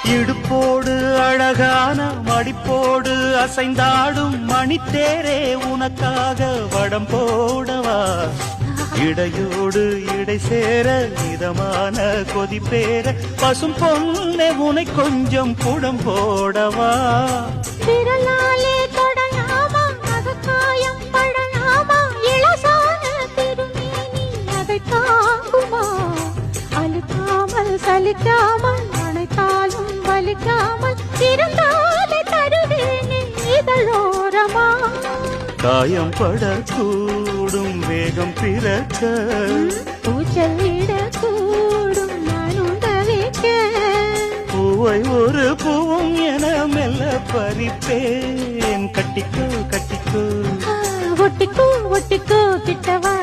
இடுப்போடு அழகான மடிப்போடு அசைந்தாடும் மணித்தேரே உனக்காக வடம் போடவா இடையோடு இடை சேர இதமான கொதிப்பேர பசும் பொண்ணே உனை கொஞ்சம் புடம் போடவா விரலாலே தொடலாமா அகக்காயம் படலாமா இளசான திருமேனி அதை தாங்குமா அழுக்காமல் சலிக்காமல் அணைத்தாலும் வலிக்காமல் இருந்தாலே தருவேனே இதழோரமா காயம் படக்கூடும் வேகம் பிறக்க பூச்சல் இடக்கூடும் நானும் தவிக்க பூவை ஒரு பூவும் என மெல்ல பறிப்பேன் கட்டிக்கோ கட்டிக்கோ ஒட்டிக்கோ ஒட்டிக்கோ கிட்டவா